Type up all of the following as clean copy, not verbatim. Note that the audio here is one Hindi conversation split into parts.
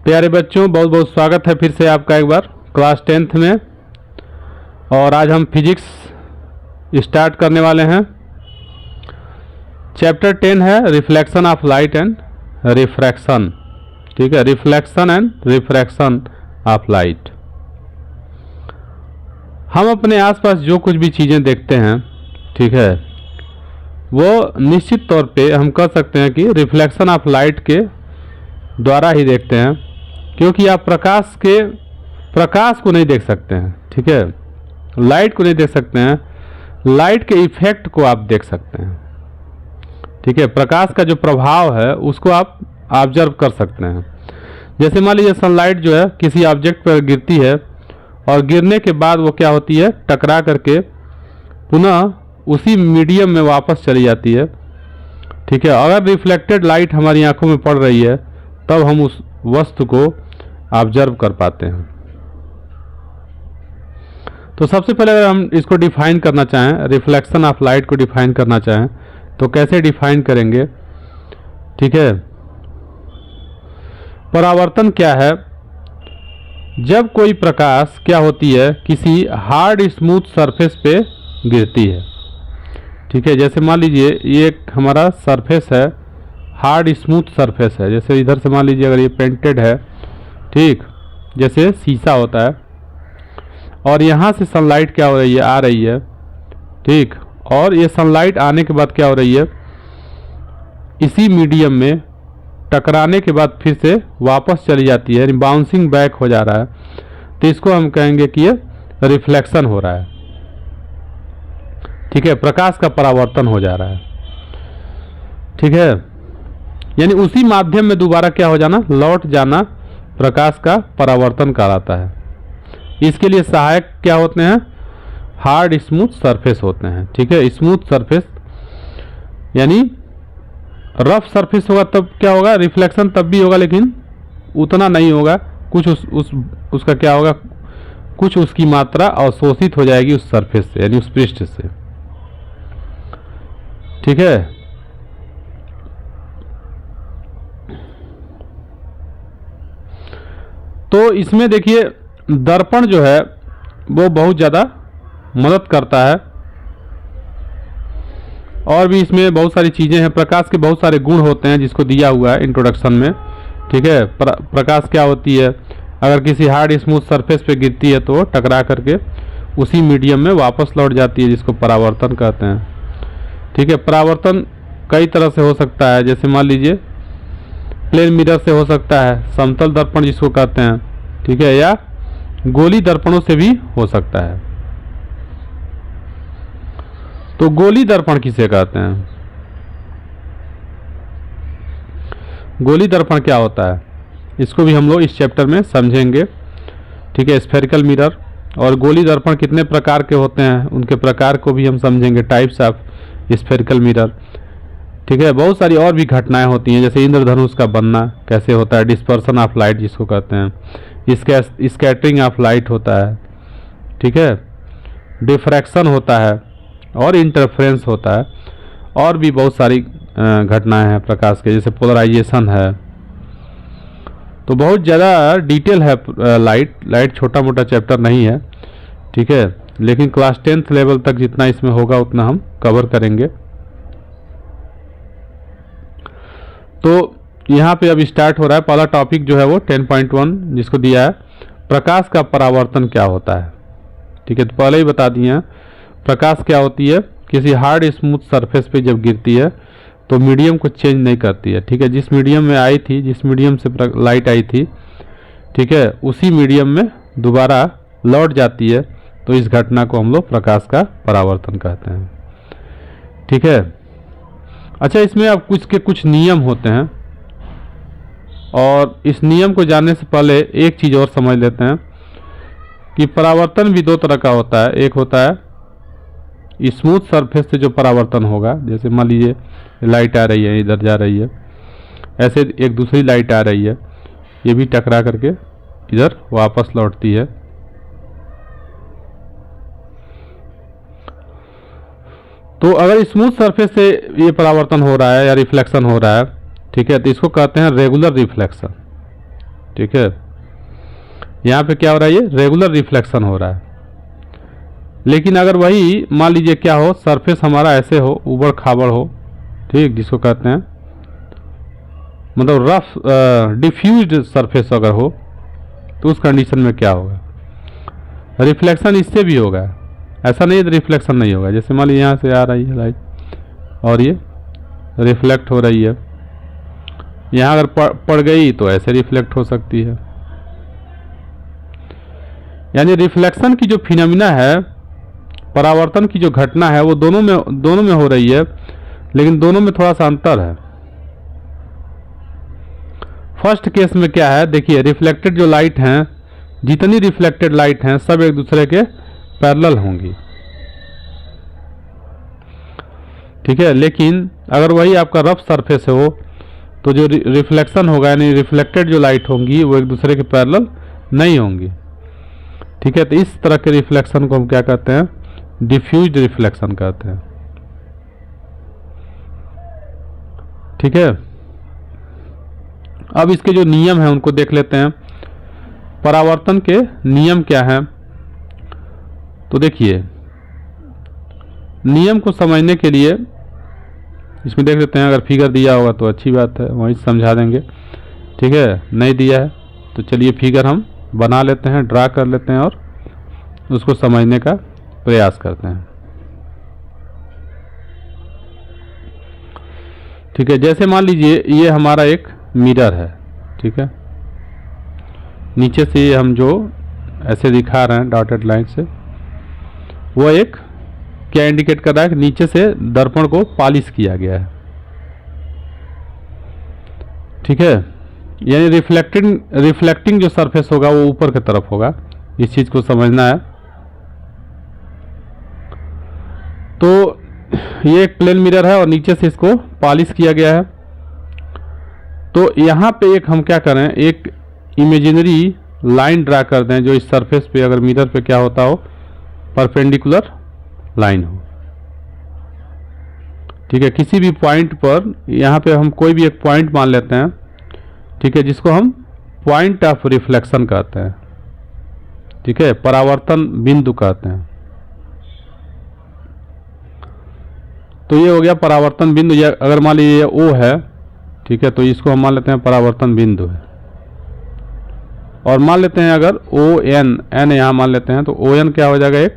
प्यारे बच्चों, बहुत बहुत स्वागत है फिर से आपका एक बार क्लास 10th में। और आज हम फिजिक्स स्टार्ट करने वाले हैं। चैप्टर 10 है reflection of light and refraction. ठीक है, reflection and refraction of light. हम अपने आसपास जो कुछ भी चीज़ें देखते हैं, ठीक है, वो निश्चित तौर पे हम कह सकते हैं कि रिफ्लेक्शन ऑफ लाइट के द्वारा ही देखते हैं, क्योंकि आप प्रकाश को नहीं देख सकते हैं। ठीक है, लाइट को नहीं देख सकते हैं, लाइट के इफेक्ट को आप देख सकते हैं। ठीक है, प्रकाश का जो प्रभाव है उसको आप ऑब्जर्व कर सकते हैं। जैसे मान लीजिए सनलाइट जो है किसी ऑब्जेक्ट पर गिरती है और गिरने के बाद वो क्या होती है, टकरा करके पुनः उसी मीडियम में वापस चली जाती है। ठीक है, अगर रिफ्लेक्टेड लाइट हमारी आंखों में पड़ रही है तब हम उस वस्तु को ऑब्जर्व कर पाते हैं। तो सबसे पहले अगर हम इसको डिफाइन करना चाहें, रिफ्लेक्शन ऑफ लाइट को डिफाइन करना चाहें, तो कैसे डिफाइन करेंगे? ठीक है, परावर्तन क्या है? जब कोई प्रकाश क्या होती है किसी हार्ड स्मूथ सरफेस पे गिरती है। ठीक है, जैसे मान लीजिए ये एक हमारा सरफेस है, हार्ड स्मूथ सरफेस है। जैसे इधर से मान लीजिए अगर ये पेंटेड है, ठीक, जैसे शीशा होता है, और यहाँ से सनलाइट क्या हो रही है, आ रही है। ठीक, और ये सनलाइट आने के बाद क्या हो रही है, इसी मीडियम में टकराने के बाद फिर से वापस चली जाती है, बाउंसिंग बैक हो जा रहा है। तो इसको हम कहेंगे कि ये रिफ्लेक्शन हो रहा है। ठीक है, प्रकाश का परावर्तन हो जा रहा है। ठीक है, यानी उसी माध्यम में दोबारा क्या हो जाना, लौट जाना, प्रकाश का परावर्तन कहलाता है। इसके लिए सहायक क्या होते हैं, हार्ड स्मूथ सरफेस होते हैं। ठीक है, स्मूथ सरफेस यानी रफ सरफेस होगा तब क्या होगा, रिफ्लेक्शन तब भी होगा लेकिन उतना नहीं होगा। कुछ उसका क्या होगा, कुछ उसकी मात्रा अवशोषित हो जाएगी उस सरफेस से, यानी उस पृष्ठ से। ठीक है, तो इसमें देखिए दर्पण जो है वो बहुत ज़्यादा मदद करता है। और भी इसमें बहुत सारी चीज़ें हैं। प्रकाश के बहुत सारे गुण होते हैं जिसको दिया हुआ है इंट्रोडक्शन में। ठीक है, प्रकाश क्या होती है, अगर किसी हार्ड स्मूथ सरफेस पे गिरती है तो टकरा करके उसी मीडियम में वापस लौट जाती है, जिसको परावर्तन कहते हैं। ठीक है, परावर्तन कई तरह से हो सकता है। जैसे मान लीजिए प्लेन मिरर से हो सकता है, समतल दर्पण जिसको कहते हैं, ठीक है, या गोली दर्पणों से भी हो सकता है। तो गोली दर्पण किसे कहते हैं, गोली दर्पण क्या होता है, इसको भी हम लोग इस चैप्टर में समझेंगे। ठीक है, स्फेरिकल मिरर और गोली दर्पण कितने प्रकार के होते हैं, उनके प्रकार को भी हम समझेंगे, टाइप्स ऑफ स्फेरिकल मिरर। ठीक है, बहुत सारी और भी घटनाएं होती हैं, जैसे इंद्रधनुष का बनना कैसे होता है, डिस्पर्सन ऑफ लाइट जिसको कहते हैं, स्कैटरिंग ऑफ लाइट होता है। ठीक है, डिफ्रैक्शन होता है और इंटरफेरेंस होता है। और भी बहुत सारी घटनाएं हैं प्रकाश के, जैसे पोलराइजेशन है। तो बहुत ज़्यादा डिटेल है लाइट छोटा मोटा चैप्टर नहीं है। ठीक है, लेकिन क्लास 10th लेवल तक जितना इसमें होगा उतना हम कवर करेंगे। तो यहाँ पे अब स्टार्ट हो रहा है पहला टॉपिक जो है वो 10.1 जिसको दिया है, प्रकाश का परावर्तन क्या होता है। ठीक है, तो पहले ही बता दिए हैं प्रकाश क्या होती है, किसी हार्ड स्मूथ सरफेस पे जब गिरती है तो मीडियम को चेंज नहीं करती है। ठीक है, जिस मीडियम में आई थी, जिस मीडियम से लाइट आई थी, ठीक है, उसी मीडियम में दोबारा लौट जाती है। तो इस घटना को हम लोग प्रकाश का परावर्तन कहते हैं। ठीक है, अच्छा, इसमें अब कुछ नियम होते हैं, और इस नियम को जानने से पहले एक चीज़ और समझ लेते हैं कि परावर्तन भी दो तरह का होता है। एक होता है स्मूथ सरफेस से जो परावर्तन होगा, जैसे मान लीजिए लाइट आ रही है, इधर जा रही है, ऐसे एक दूसरी लाइट आ रही है, ये भी टकरा करके इधर वापस लौटती है। तो अगर स्मूथ सरफेस से ये परावर्तन हो रहा है या रिफ्लेक्शन हो रहा है, ठीक है, तो इसको कहते हैं रेगुलर रिफ्लेक्शन। ठीक है, यहाँ पे क्या हो रहा है, ये रेगुलर रिफ्लेक्शन हो रहा है। लेकिन अगर वही मान लीजिए क्या हो, सरफेस हमारा ऐसे हो, उबड़ खाबड़ हो, ठीक, जिसको कहते हैं मतलब रफ डिफ्यूज्ड सरफेस अगर हो, तो उस कंडीशन में क्या होगा, रिफ्लेक्शन इससे भी होगा। ऐसा नहीं है रिफ्लेक्शन नहीं होगा। जैसे मान लीजिए यहाँ से आ रही है लाइट और ये रिफ्लेक्ट हो रही है, यहाँ अगर पड़ गई तो ऐसे रिफ्लेक्ट हो सकती है। यानी रिफ्लेक्शन की जो फिनोमिना है, परावर्तन की जो घटना है, वो दोनों में हो रही है, लेकिन दोनों में थोड़ा सा अंतर है। फर्स्ट केस में क्या है, देखिए रिफ्लेक्टेड जो लाइट हैं, जितनी रिफ्लेक्टेड लाइट हैं सब एक दूसरे के पैरेलल होंगी, ठीक है। लेकिन अगर वही आपका रफ सरफेस हो तो जो रिफ्लेक्शन होगा, यानी रिफ्लेक्टेड जो लाइट होंगी वो एक दूसरे के पैरेलल नहीं होंगी, ठीक है। तो इस तरह के रिफ्लेक्शन को हम क्या कहते हैं, डिफ्यूज्ड रिफ्लेक्शन कहते हैं, ठीक है। अब इसके जो नियम हैं उनको देख लेते हैं। परावर्तन के नियम क्या हैं, तो देखिए नियम को समझने के लिए इसमें देख लेते हैं। अगर फिगर दिया होगा तो अच्छी बात है, वहीं समझा देंगे, ठीक है। नहीं दिया है तो चलिए फिगर हम बना लेते हैं, ड्रा कर लेते हैं और उसको समझने का प्रयास करते हैं, ठीक है। जैसे मान लीजिए ये हमारा एक मिरर है, ठीक है। नीचे से ये हम जो ऐसे दिखा रहे हैं डॉटेड लाइन से, वो एक क्या इंडिकेट कर रहा है कि नीचे से दर्पण को पॉलिश किया गया है, ठीक है। यानी रिफ्लेक्टिंग जो सरफेस होगा वो ऊपर की तरफ होगा, इस चीज को समझना है। तो ये एक प्लेन मिरर है और नीचे से इसको पॉलिश किया गया है। तो यहाँ पे एक हम क्या करें, एक इमेजिनरी लाइन ड्रा कर दें जो इस सरफेस पे, अगर मिरर पे क्या होता हो, परपेंडिकुलर लाइन हो, ठीक है। किसी भी पॉइंट पर, यहाँ पे हम कोई भी एक पॉइंट मान लेते हैं, ठीक है, जिसको हम पॉइंट ऑफ रिफ्लेक्शन कहते हैं, ठीक है, परावर्तन बिंदु कहते हैं। तो ये हो गया परावर्तन बिंदु। या अगर मान लीजिए O है, ठीक है, तो इसको हम मान लेते हैं परावर्तन बिंदु है। और मान लेते हैं अगर ON यहाँ मान लेते हैं, तो ON क्या हो जाएगा, एक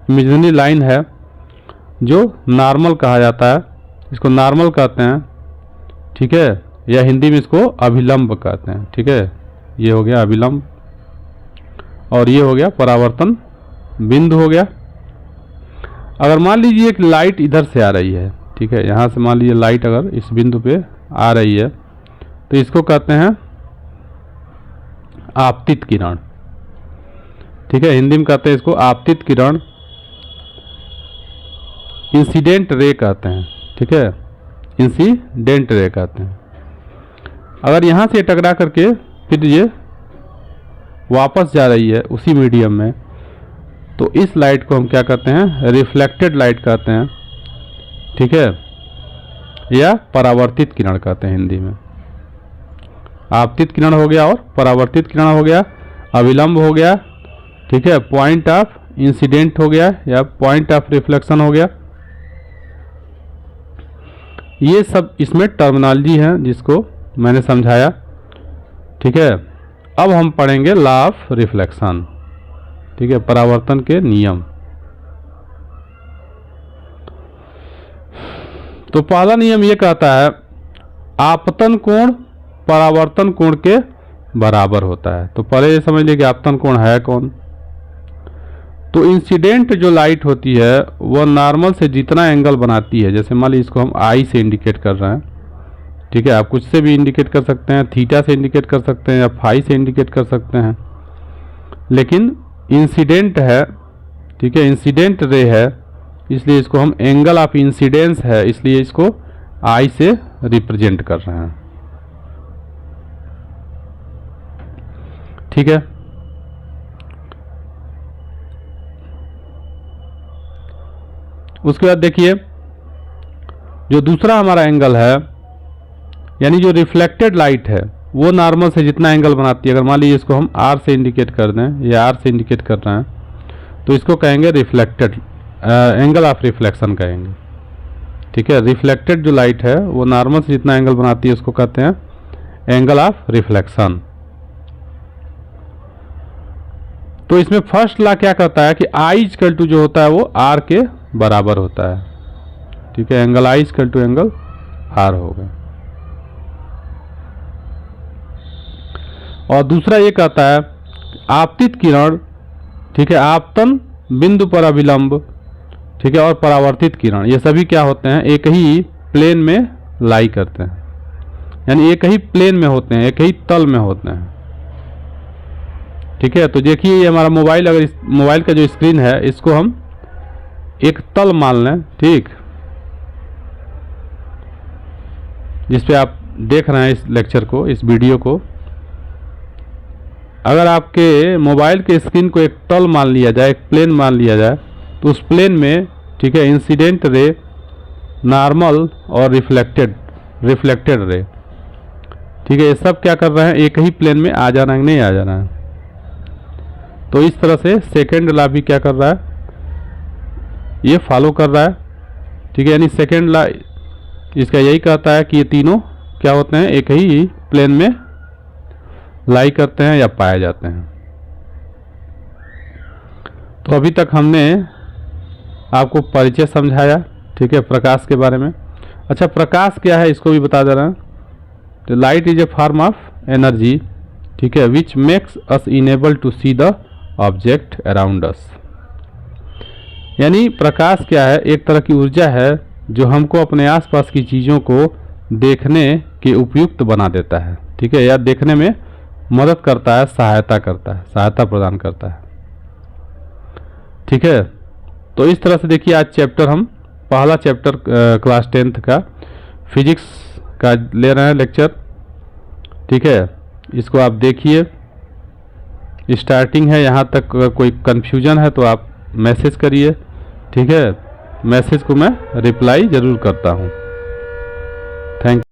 इमेजिनरी लाइन है जो नॉर्मल कहा जाता है, इसको नॉर्मल कहते हैं, ठीक है। या हिंदी में इसको अभिलंब कहते हैं, ठीक है। ये हो गया अभिलंब और ये हो गया परावर्तन बिंदु हो गया। अगर मान लीजिए एक लाइट इधर से आ रही है, ठीक है, यहाँ से मान लीजिए लाइट अगर इस बिंदु पे आ रही है, तो इसको कहते हैं आपतित किरण, ठीक है। हिंदी में कहते हैं इसको आपतित किरण, इंसिडेंट रे कहते हैं, ठीक है, इंसिडेंट रे कहते हैं। अगर यहाँ से टकरा करके फिर ये वापस जा रही है उसी मीडियम में, तो इस लाइट को हम क्या कहते हैं, रिफ्लेक्टेड लाइट कहते हैं, ठीक है, या परावर्तित किरण कहते हैं हिंदी में। आपतित किरण हो गया और परावर्तित किरण हो गया, अविलंब हो गया, ठीक है, पॉइंट ऑफ इंसिडेंट हो गया या पॉइंट ऑफ रिफ्लेक्शन हो गया। ये सब इसमें टर्मिनोलॉजी है जिसको मैंने समझाया, ठीक है। अब हम पढ़ेंगे लॉ ऑफ रिफ्लेक्शन, ठीक है, परावर्तन के नियम। तो पहला नियम ये कहता है आपतन कोण परावर्तन कोण के बराबर होता है। तो पहले ये समझ लीजिए कि आपतन कोण है कौन। तो इंसिडेंट जो लाइट होती है वह नॉर्मल से जितना एंगल बनाती है, जैसे मान लीजिए इसको हम आई से इंडिकेट कर रहे हैं, ठीक है, आप कुछ से भी इंडिकेट कर सकते हैं, थीटा से इंडिकेट कर सकते हैं या फाई से इंडिकेट कर सकते हैं, लेकिन इंसिडेंट है, ठीक है, इंसिडेंट रे है, इसलिए इसको हम एंगल ऑफ इंसिडेंस है, इसलिए इसको आई से रिप्रेजेंट कर रहे हैं, ठीक है। उसके बाद देखिए जो दूसरा हमारा एंगल है, यानी जो रिफ्लेक्टेड लाइट है वो नॉर्मल से जितना एंगल बनाती है, अगर मान लीजिए इसको हम आर से इंडिकेट कर दें या आर से इंडिकेट कर रहे हैं, तो इसको कहेंगे रिफ्लेक्टेड, एंगल ऑफ रिफ्लेक्शन कहेंगे। ठीक है, रिफ्लेक्टेड जो लाइट है वो नॉर्मल से जितना एंगल बनाती है उसको कहते हैं एंगल ऑफ रिफ्लेक्शन। तो इसमें फर्स्ट लॉ क्या कहता है कि आई इक्वल टू जो होता है वो आर के बराबर होता है। ठीक है, angle I equal to angle R होगा। और दूसरा ये कहता है आपतित किरण, ठीक है, आपतन बिंदु पर अभिलंब, ठीक है, और परावर्तित किरण, ये सभी क्या होते हैं, एक ही प्लेन में लाई करते हैं, यानी एक ही प्लेन में होते हैं, एक ही तल में होते हैं। ठीक है, तो देखिए ये हमारा मोबाइल, अगर इस मोबाइल का जो स्क्रीन है इसको हम एक तल मान लें, ठीक, जिस पे आप देख रहे हैं इस लेक्चर को, इस वीडियो को। अगर आपके मोबाइल के स्क्रीन को एक तल मान लिया जाए, एक प्लेन मान लिया जाए, तो उस प्लेन में, ठीक है, इंसिडेंट रे, नॉर्मल और रिफ्लेक्टेड रे, ठीक है, ये सब क्या कर रहे हैं, एक ही प्लेन में आ जा रहे हैं, नहीं आ जा रहे हैं। तो इस तरह से सेकेंड लॉ भी क्या कर रहा है, ये फॉलो कर रहा है। ठीक है, यानी सेकेंड लॉ इसका यही कहता है कि ये तीनों क्या होते हैं, एक ही प्लेन में लाई करते हैं या पाए जाते हैं। तो अभी तक हमने आपको परिचय समझाया, ठीक है, प्रकाश के बारे में। अच्छा, प्रकाश क्या है इसको भी बता दे रहे हैं। तो light is a form of energy, ठीक है, which makes us enable to see the object around us. यानी प्रकाश क्या है, एक तरह की ऊर्जा है जो हमको अपने आसपास की चीज़ों को देखने के उपयुक्त बना देता है। ठीक है, या देखने में मदद करता है, सहायता करता है, सहायता प्रदान करता है। ठीक है, तो इस तरह से देखिए आज चैप्टर हम पहला चैप्टर क्लास 10th का फिजिक्स का ले रहे हैं लेक्चर। ठीक है, इसको आप देखिए, स्टार्टिंग है, यहाँ तक अगर कोई कन्फ्यूजन है तो आप मैसेज करिए। ठीक है, मैसेज को मैं रिप्लाई ज़रूर करता हूँ। थैंक